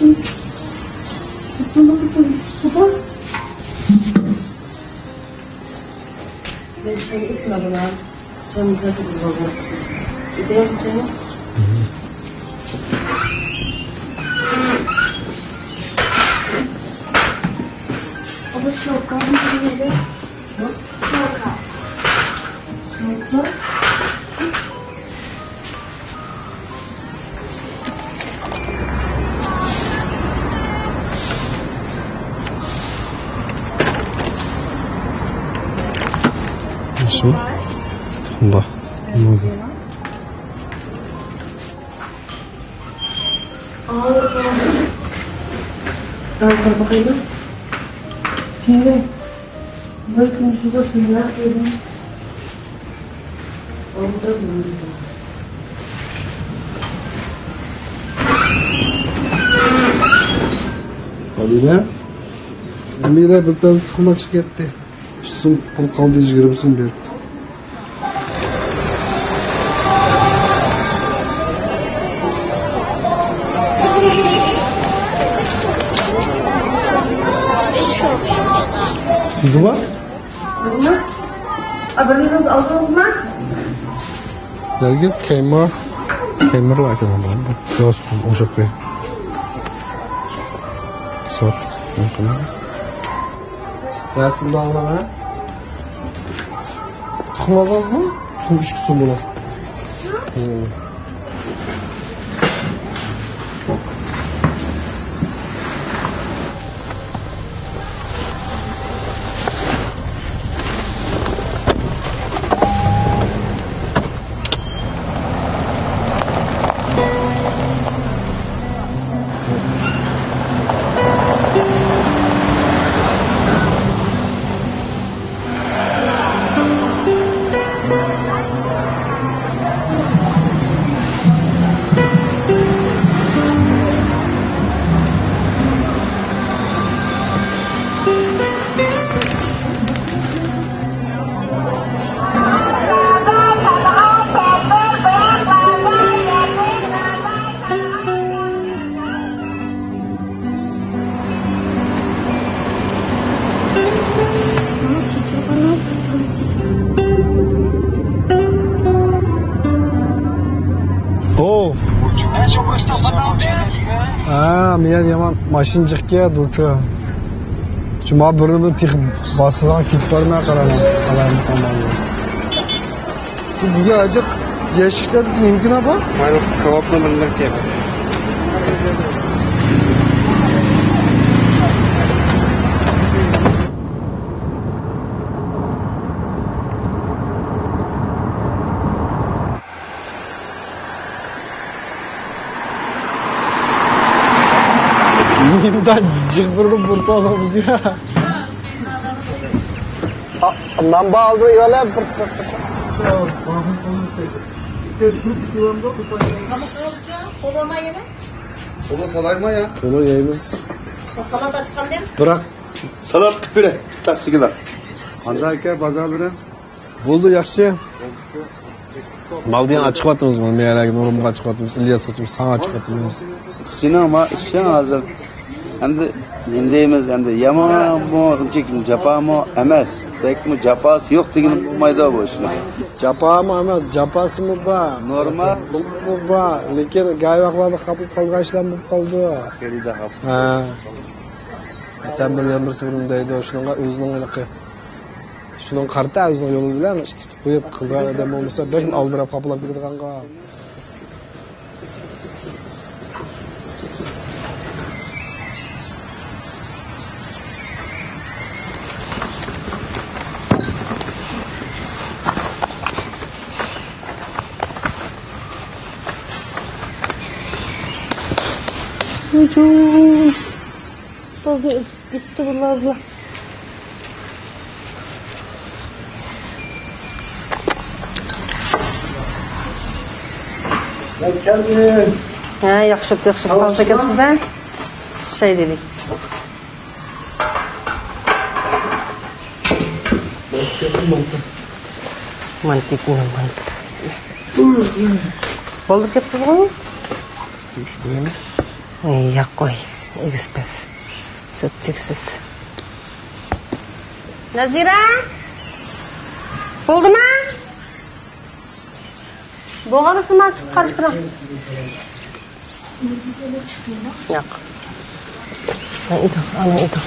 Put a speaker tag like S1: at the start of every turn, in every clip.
S1: Ben çayı itme buna. Çayımı nasıl bulacağım? İdeye mi çayı? Ama şoka mı yedi? Şoka. Şoka?
S2: Nasıl? Allah.
S1: Ben bakayım. Şimdi bakın şurada suylar yedim. Orada bulundum.
S2: Halile. Emire bir biraz tuxum chiqib ketdi. So'm pul qoldi 20 so'm berib. Tuzu var?
S1: Bunu? Haberiniz aldınız mı?
S2: Nergiz kemir var tamam mı? Sos o'sha qo'y. Sot. Nasıl bağlama? Tuxum aldingizmi? Tuxum 2 so'm bo'ladi. Men yaman mashinchiqga duchi. Shuma birini tix bosgan ketib bormay qaraman. Buga ajib yeshikda mumkin apa?
S3: Mana savobni bildirib keldi.
S2: Nimda jig'irni burtoqqa buga. Manba oldi yo'lab bir.
S4: Koloma yeme.
S3: Onu salarma ya.
S2: Bunu yeymiz.
S4: Salata çıkan değil mi?
S2: Bırak.
S3: Salat böyle. Taksigilar.
S2: Qanday aka bozorlari? Bo'ldi yaxshi. Maldiyan chiqyapmiz mana meyalagi Nurumga chiqyapmiz. İlyas ochib sana chiqyapmiz.
S3: Sinema işin hazır. Hem de nemdeyimiz hem de yamanmı, unchaki japamı emas. Bekmi japası yok degin bulmaydı bu işini.
S2: Japami emas, japasimi bor.
S3: Normal.
S2: Bu bor, lekin gay vaqtlarda qabul qilgan ishlar bo'lib qoldi.
S3: Kelida hap.
S2: Ha. Sen bilgan bir sirrim deydi, shunga o'zining iliqi. Shunun qarta o'zining yo'li bilan tutib qo'yib qilgan odam bo'lsa, ben oldirab qabul qilib ketganga.
S1: Ucum. Tabii gitti bunlarla.
S2: Geldin.
S1: Ha, yaxshi fazla kelsin. Şey dedik. Mantık. Oldu ki bu? Ya koy. Ekspres. Süt cheksiz. Nazira? Bo'ldimi? Bo'g'anisi mal chiqib qarish bilan. Yo'q. Ana edi.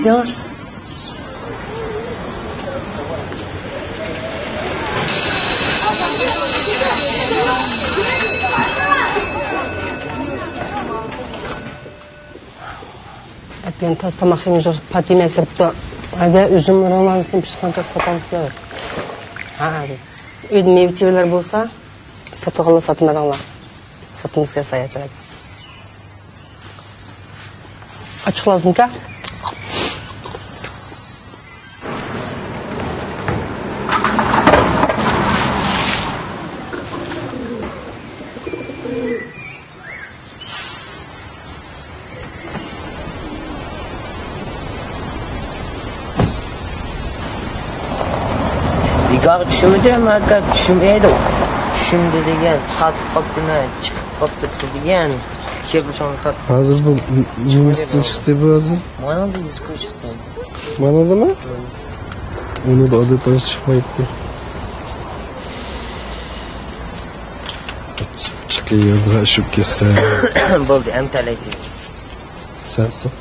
S1: Yo'q. Atgan tastomoqchimiz Fatima kiribdi. Agar uzum romanlikni pishqancha sotamiz kerak. Ha, uyda mevchilar bo'lsa, sotg'inlar sotmadinglar. Sotimizga sayacak. Ochiq lazım-ka?
S5: Digar tushimidi, maka tushmaydi. Tushimdi degan, qatib qopdimi, chiqib qopdi degan. Kebishon qat.
S2: Hozir bu yumishdan chiqdi bu hozir.
S5: Mana bu yuzga chiqdi.
S2: Manadimi? Uni da odatdan chiqmaydi. Chiqayotdi, shub kelsa.
S5: Bo'ldi, amtalaydi.
S2: Sensin.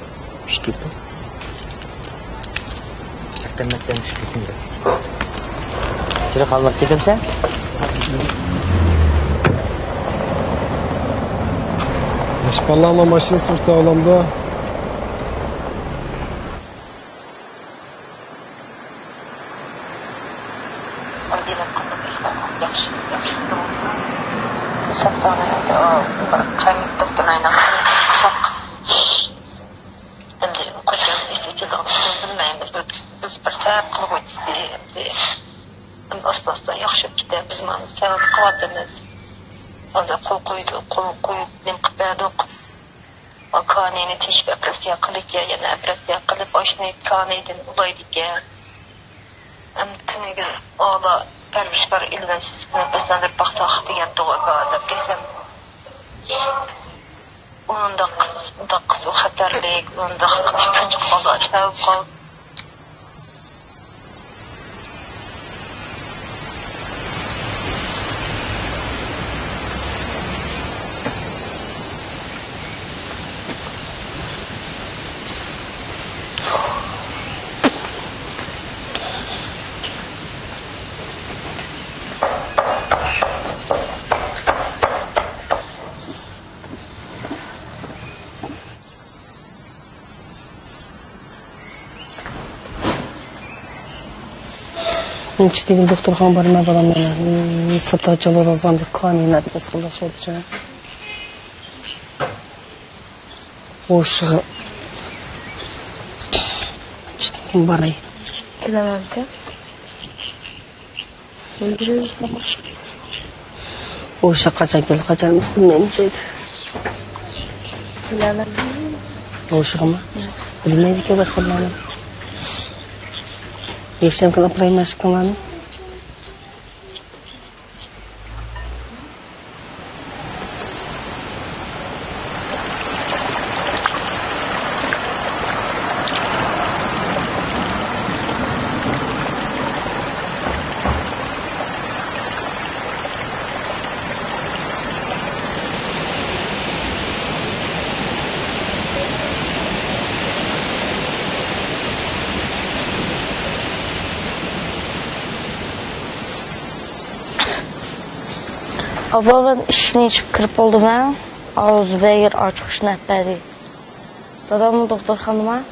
S2: Chiqibdi.
S5: Maktabdan chiqibdi. Kira qolib ketamsan?
S2: Yaşparlarla maşin sırtı alamda.
S6: Aslasdan yaxshi ketdi. Biz mana savol qilyapmiz. Hozir qo'l qo'yib nim qilib berdik. Kanini teshib operatsiya qildik, yana operatsiya qilib oshni kanidan ulaydiga. Tuniga ola parvishlar ilmsiz basandir baqsaq degan to'g'ri deb desam. Unda qiz xatarlik, unda ikkinchi qoldi, ishlab qoldi.
S1: Nechta doktorxona borma bolamlar. Satochilar o'zanda qonuniyat tasdiqlashuvchi. O'sha Chiqdim boray.
S6: Kelaman-ku.
S1: O'sha qachon bilmaymiz dedi.
S6: Kelaman.
S1: O'shami? Bilmaydi-ku bir xillarni. Yesham qilib qo'ymash qilmani.
S6: Ablamın işini içip kırıp oldu ben. Ağız ve yer açık işini etmedi. Dadamın doktor hanıma.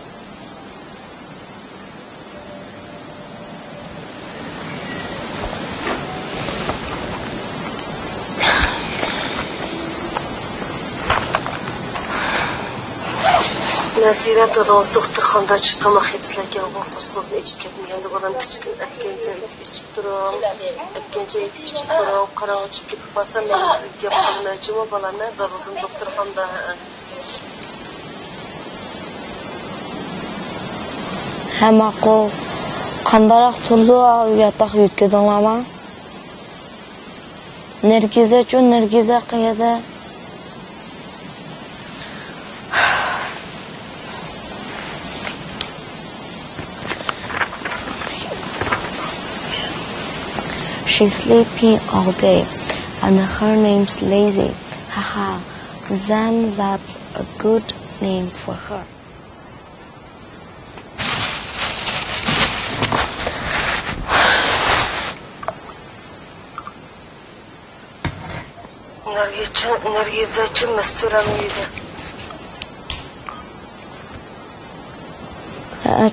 S1: Nazira dadamız doktorxonada tomoq hibslangan o'g'il ichib ketmaganda bolam kichik atgancha ichib turib, qarang ichib ketib qolsa men sizga gap qilmoqchimi bolamni dadam doktorxonada.
S7: Hem aku kandarak tullu yatak yütküdünlama. Nergize çün nergize kıyıdı. She's sleeping all day, and her name's Lazy. Haha, then that's a good name for her.
S5: Nergize müstüramıydı.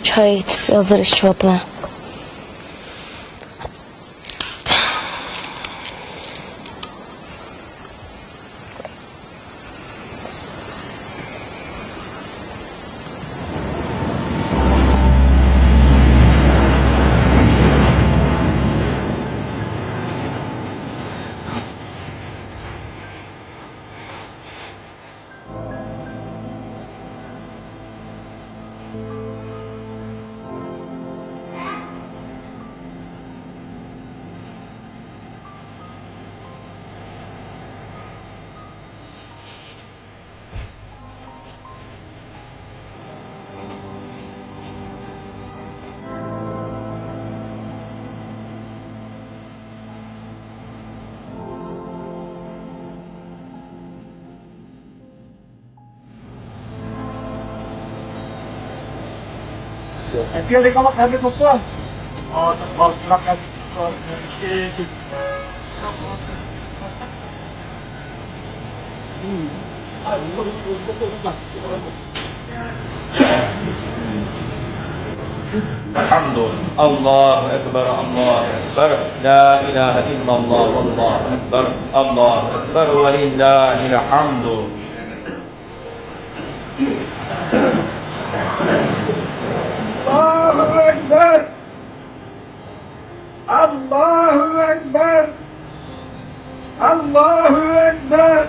S7: Çay içip hazır içiyordum.
S8: الحمد الله أكبر الله أكبر لا إله إلا الله والله أكبر الله أكبر ولله الحمد الله أكبر الله أكبر الله أكبر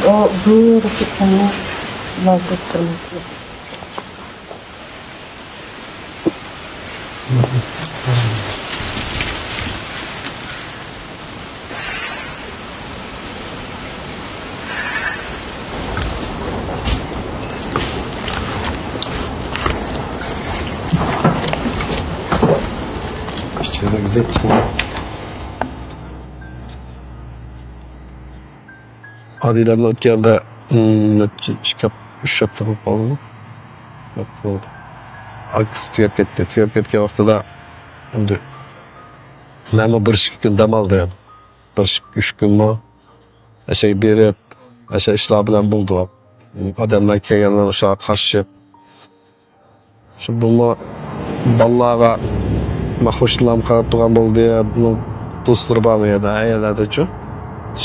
S1: O bu rakiplerini vazgeçtirmesi.
S2: İçeri güzel çıkıyor. Adilerin o'tganda chiqib uch hafta bo'lib qoldimi? Yo'q bo'ldi. Aks tugab ketdi. Tugab ketgan vaqtida endi nima bir ikki kun dam oldim. Bir uch kunmi o'sha berib, o'sha ishlar bilan bo'ldi. Odamlar kelganlar o'sha qarshi. Shu buni bolalarga mahvushlam qarab turgan bo'ldi. Buni do'stlar bormi edi, ayollardachi.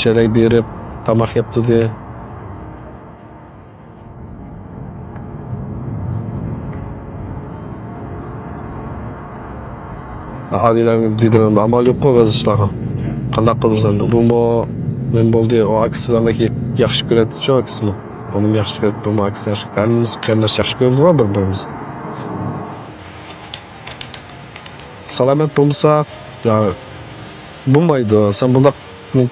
S2: Shelay berib tamak yaptı diye. Adilerin dedim amal yok ko'rgaz ishlarim. Qanday qilamiz endi? Bu men bo'ldi o aksiyalarga yaxshi ko'radi-chu aksiyani. Buni yaxshi ko'radi, bu aksiyalarni qanday yaxshi ko'radi bir-birimizni. salamat bo'lsa, ya bo'lmaydi. Sen bunda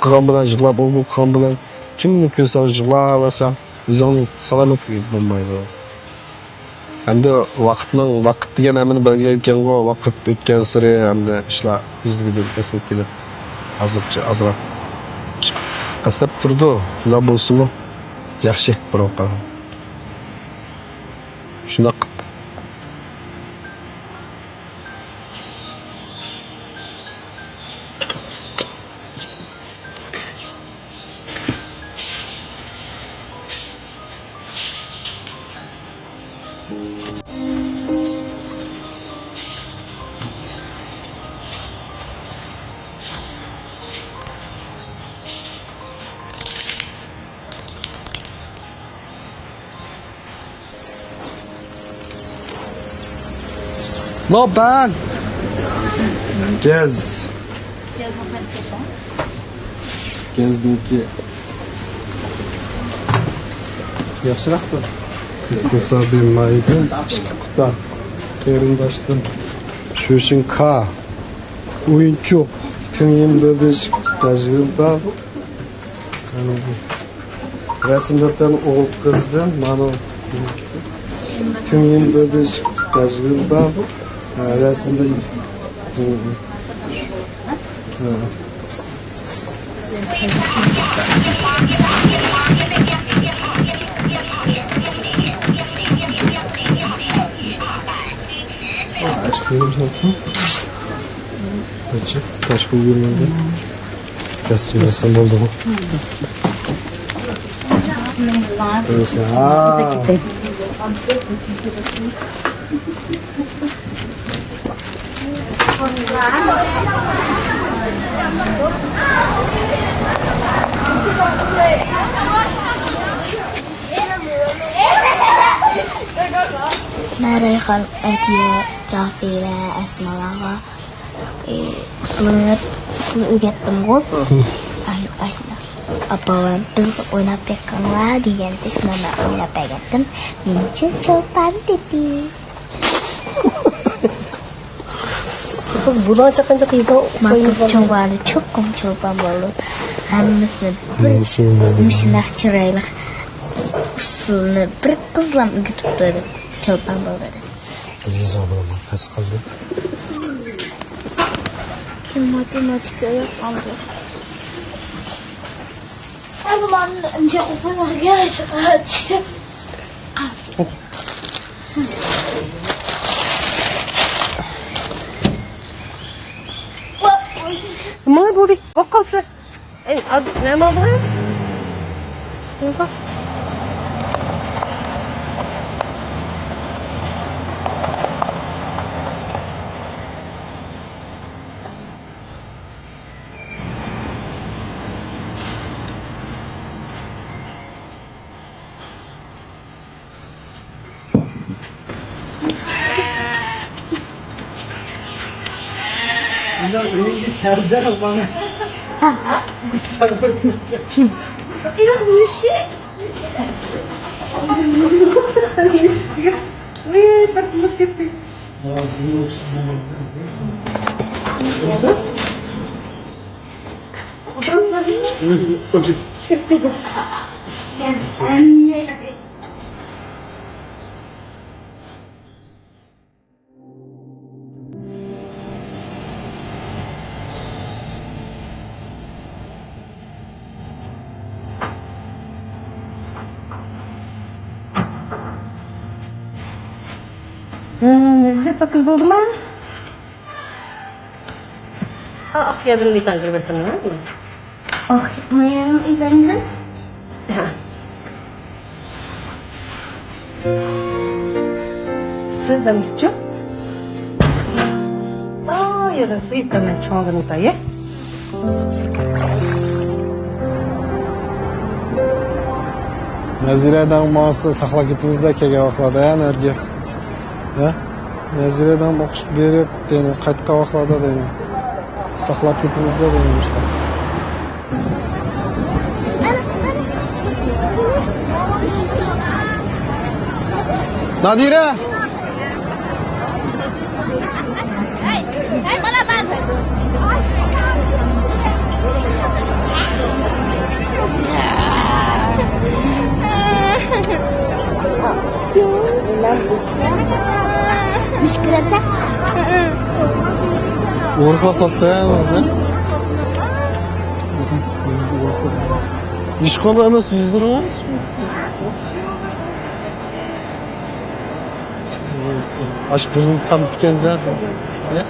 S2: qilgan bilan yig'lab, bu qilgan bilan kim mumkin sen yig'lavasa, o'zing salamat bo'lmaydi. Endi vaqt degan amini birga aytganga vaqt o'tgan sari hamda ishlar o'zligidan esin kelib, hozircha azroq qasdab turdi. Ular bo'lsinmi? Yaxshi biroq. Shunaqa. Loban. Gez. Gezniki. Yaxshiroqmi? Ko'rsatdim mayda. Quta. Qarindoshdim. Shushinka. O'yinchoq. Ko'nglim bo'lish tajriba. Rasmlardan o'qib qizdim. Mana ko'nglim bo'lish tajriba. Resimde aşkım nasıl? Açık. Kaç bu görmedi? Resim oldu mu?
S7: أنا ريحان أتيا تعطيلا أسمعها usulni o'rgatdim g'o'p. Ayoqashni opam biz o'ynab berganlar deganda shuni o'ylab bergandim. Menchi cho'pan dedi.
S1: Bundan qancha qiyin
S7: Cho'pani cho'qim cho'pan bo'ldi. Hammasini bir shunaq chiroyli usulni bir qizlam o'rgatib berdi. Cho'pan bo'ldi.
S2: Rizo bo'laman, past qildi.
S7: Matematika yapmadı. Ama önce okula geldi.
S1: Mı bu bir kokası? Ne mi bu? Yok. Ne kız oldu mu? Ah, yarın bir tane versen ne?
S7: Oh, yarın izlenir.
S1: Siz de mi çok? Aa, yarın sıyıp hemen çoğalını da ye.
S2: Naziradan ma'suli saqlab ketdingizda kelgan vaqtlarda ya Nargiz. Ha? Naziradan o'qish berib, dedim, qaytgan vaqtlarda dedim. Saqlab ketdingizda dedim işte. Nadira!
S7: Müşküretse?
S2: Orqa kalsa olsa. İşkola emas 100 lira. Aç burnum tam tikende. Ne?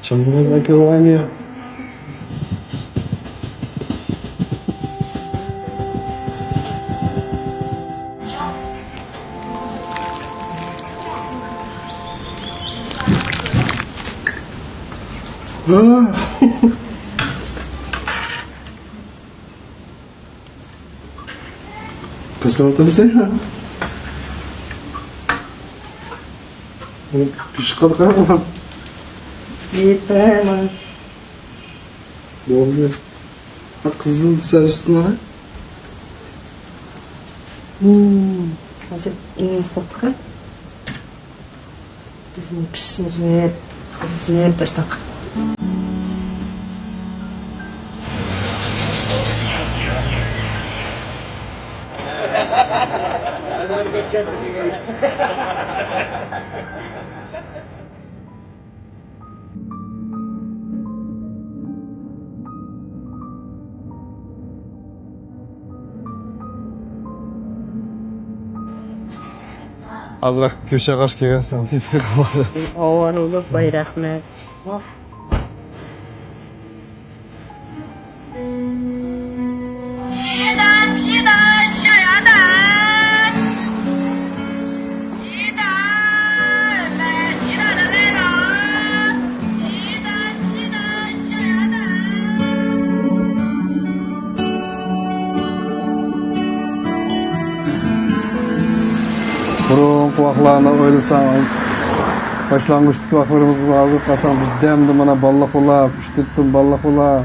S2: Çamuruz nakıvanıyor. Kasavatam sen ha? Pişik kalkar mı?
S1: Yeter.
S2: Ne oluyor? Ha kızıl dışarısına ha?
S1: Hozir sirtqi bizni pishirib qizib tashlaq.
S2: Azırak köşe kaç gelsen titre kalmadı.
S1: Ovarulib bayroqni.
S2: Burun kulaklarına oynasan, başlangıçtaki vaklarımızı hazır kalsan, bir demdi bana ballak ola, üçtüktüm ballak ola.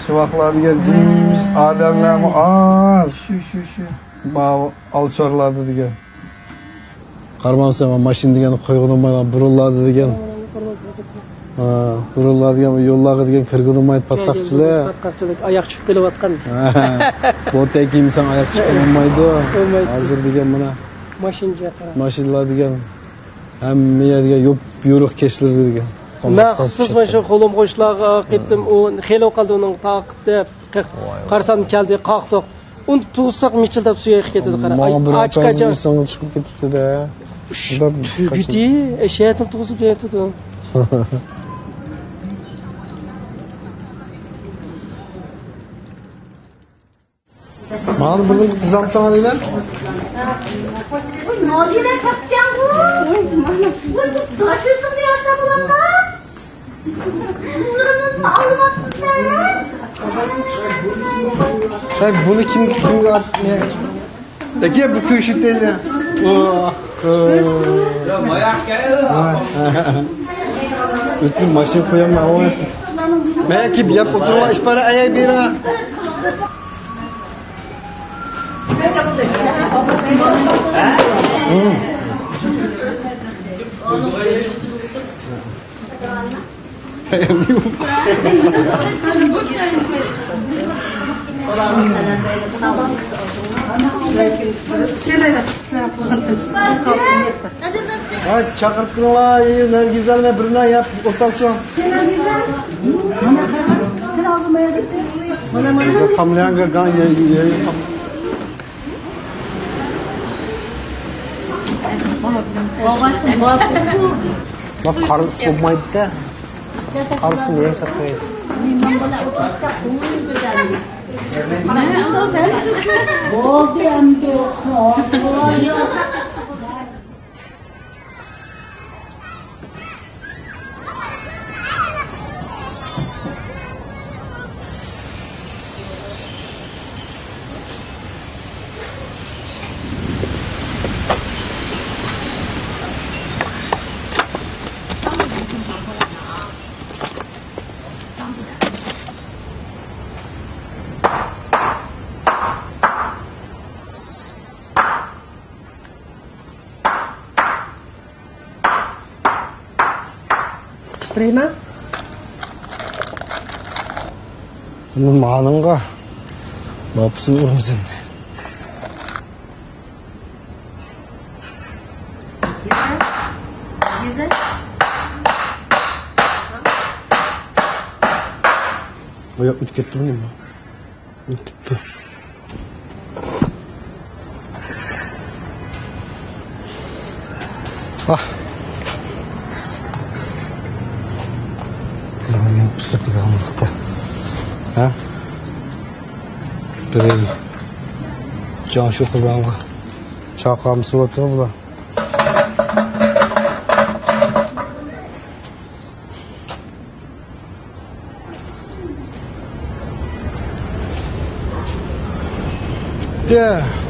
S2: Şu vaklar diye cins ademler mi az. Şu. Bana alışarlardı diye. Karmam maşin degeni koygunulmaydan burullardı diye. Burullardı diye, yollarga diye kırgınılmaydı patkakçılar.
S1: Patkakçılık ayak çıkıp kelayotgan.
S2: Bot giymişsen ayak çıkılmaydı. Hazır diye bana.
S1: Mashinga qarab.
S2: Mashinalar degan hamma degan yo'q buyruq kechlar degan.
S1: Maxsus mana shu qo'lim qo'shlarga ketdim, u xelo qoldi uning taqibda qarsam keldi, qaqtoq. Uni tug'saq michildab suya ketdi qara.
S2: Achkacha chiqib ketibdi-da.
S1: Tugiti, eshakni tug'sib ketdi. Mana buni tizamdan deylar.
S4: Ne oluyor lan kaptan bu? Bu taşıyorsun bir yaşta bulanma. Bunların almaksızlar lan.
S2: Sen bunu kimga atmaya? Peki bu köşeteyle. Oh. Ya mayak gel. Bütün maşin koyamam o. Belki bir yap oturma iş para ayay bira. Çakırttılar, Nergizel'le birine yap, rotasyon. Hamleyenga gan ye. Bak karısı olmaydı da. Karısı niye hesap koydu?
S4: Oldu endi.
S1: Prima?
S2: 오늘 많은가? 없어, 없었네. 뭐야, 이렇게 뜨네, 뭐. 이렇게 떠. 아. 그냥 부럽기도 하는 것 같다. 아? 그래. 정신 그런 거. 자감스러워, 보다. Yeah.